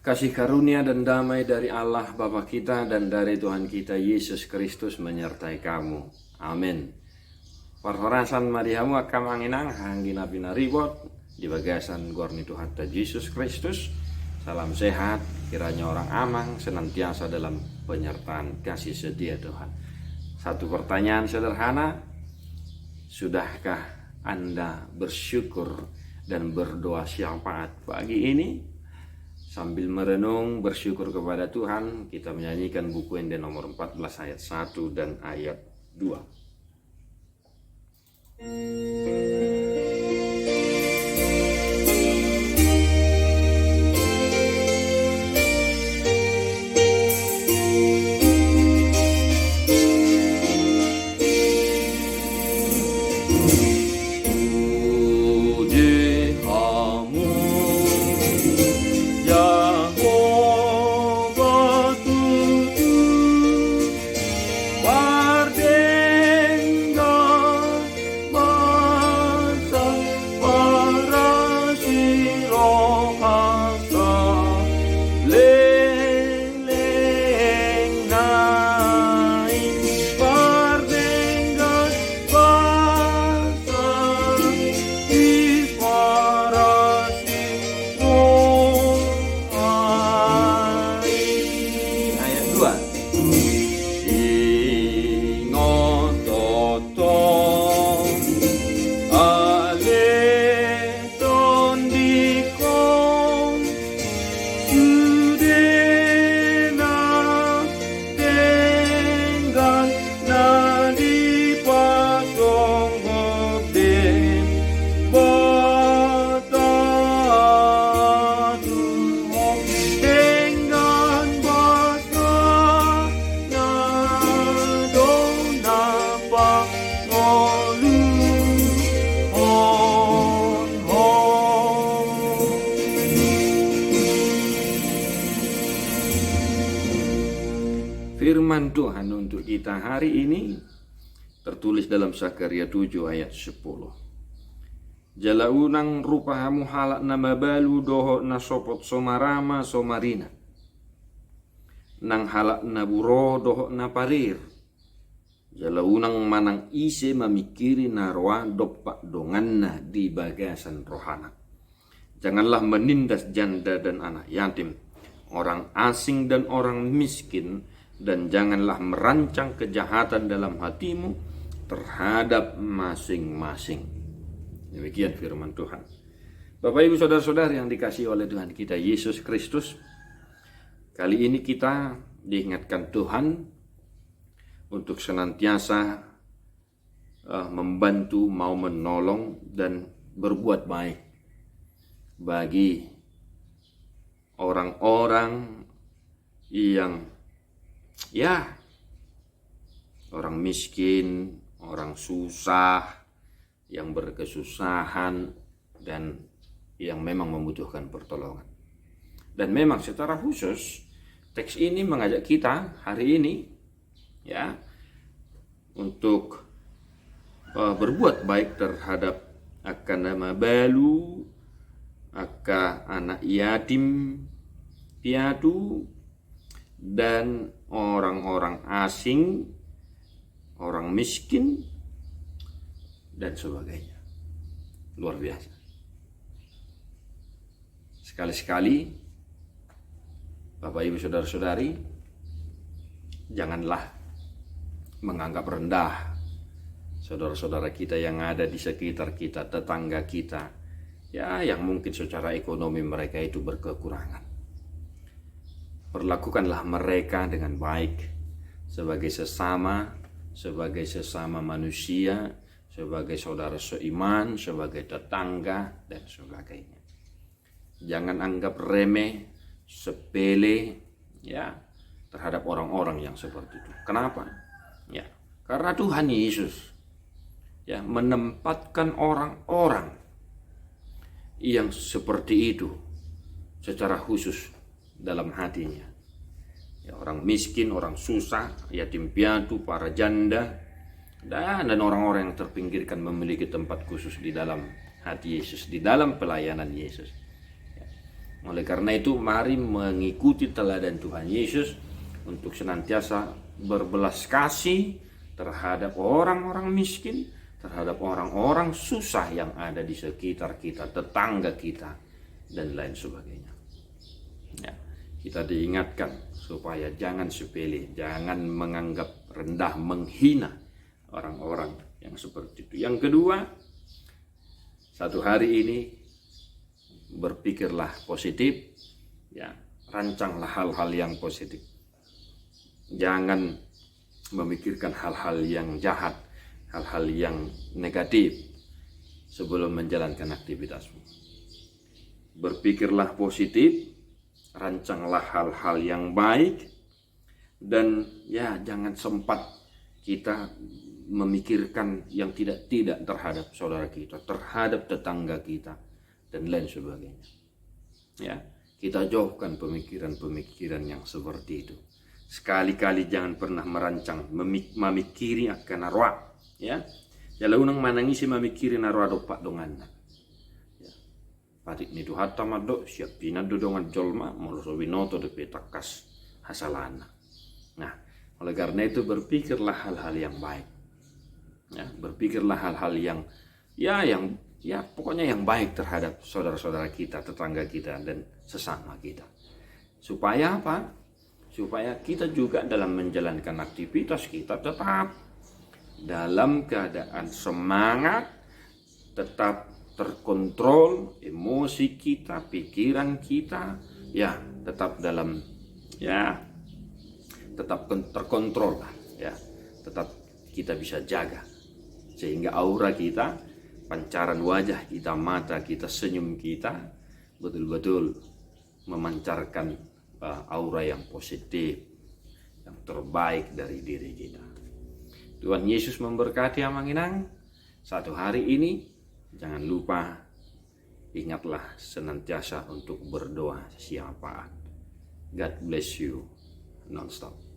Kasih karunia dan damai dari Allah Bapa kita dan dari Tuhan kita Yesus Kristus menyertai kamu. Amin. Parhorasan marihamu akam anginang hanggina pinaribot di bagasan gorni Tuhan Yesus Kristus. Salam sehat, kiranya orang amang senantiasa dalam penyertaan kasih setia Tuhan. Satu pertanyaan sederhana, sudahkah Anda bersyukur dan berdoa syafaat pagi ini? Sambil merenung bersyukur kepada Tuhan, kita menyanyikan buku Ende nomor 14 ayat 1 dan ayat 2. Firman Tuhan untuk kita hari ini tertulis dalam Sakaria 7 ayat 10. Jalaunang rupahamu halak nama balu doho na sopot somarama somarina. Nang halak na buro doho na parir. Jalaunang manang ise memikiri narwa dopak donganna di bagasan rohana. Janganlah menindas janda dan anak yatim, orang asing dan orang miskin, dan janganlah merancang kejahatan dalam hatimu terhadap masing-masing. Demikian firman Tuhan. Bapak Ibu Saudara-saudara yang dikasihi oleh Tuhan kita Yesus Kristus, kali ini kita diingatkan Tuhan untuk senantiasa membantu, mau menolong dan berbuat baik bagi orang-orang yang orang miskin, orang susah, yang berkesusahan, dan yang memang membutuhkan pertolongan. Dan memang secara khusus teks ini mengajak kita hari ini untuk berbuat baik terhadap akan nama balu, akan anak yatim piatu, dan orang-orang asing, orang miskin, dan sebagainya. Luar biasa. Sekali-sekali, Bapak Ibu Saudara-saudari, janganlah menganggap rendah saudara-saudara kita yang ada di sekitar kita, tetangga kita, yang mungkin secara ekonomi mereka itu berkekurangan. Perlakukanlah mereka dengan baik sebagai sesama manusia, sebagai saudara seiman, sebagai tetangga, dan sebagainya. Jangan anggap remeh, sepele terhadap orang-orang yang seperti itu. Kenapa? Karena Tuhan Yesus menempatkan orang-orang yang seperti itu secara khusus dalam hatinya. Orang miskin, orang susah, yatim piatu, para janda, dan orang-orang yang terpinggirkan memiliki tempat khusus di dalam hati Yesus, di dalam pelayanan Yesus. Oleh karena itu, mari mengikuti teladan Tuhan Yesus untuk senantiasa berbelas kasih terhadap orang-orang miskin, terhadap orang-orang susah yang ada di sekitar kita, tetangga kita, dan lain sebagainya. Ya, kita diingatkan supaya jangan sepele, jangan menganggap rendah, menghina orang-orang yang seperti itu. Yang kedua, satu hari ini berpikirlah positif, ya, rancanglah hal-hal yang positif. Jangan memikirkan hal-hal yang jahat, hal-hal yang negatif sebelum menjalankan aktivitasmu. Berpikirlah positif, rancanglah hal-hal yang baik, dan ya jangan sempat kita memikirkan yang tidak terhadap saudara kita, terhadap tetangga kita, dan lain sebagainya. Ya, kita jauhkan pemikiran-pemikiran yang seperti itu. Sekali-kali jangan pernah merancang memikiri akan arwah, ya. Kalau unang manangisi memikiri arwah dopak donganna. Ya. Patik ni duhata madok siap pinado dongan jolma moloso binoto de petakas hasalana. Nah, oleh karena itu berpikirlah hal-hal yang baik. Ya, berpikirlah hal-hal yang pokoknya yang baik terhadap saudara-saudara kita, tetangga kita, dan sesama kita. Supaya apa? Supaya kita juga dalam menjalankan aktivitas kita tetap dalam keadaan semangat, tetap terkontrol emosi kita, pikiran kita, ya tetap dalam, ya tetap terkontrol lah, ya tetap kita bisa jaga sehingga aura kita, pancaran wajah kita, mata kita, senyum kita betul-betul memancarkan aura yang positif, yang terbaik dari diri kita. Tuhan Yesus memberkati Amanginang. Satu hari ini jangan lupa, ingatlah senantiasa untuk berdoa siapa. God bless you non-stop.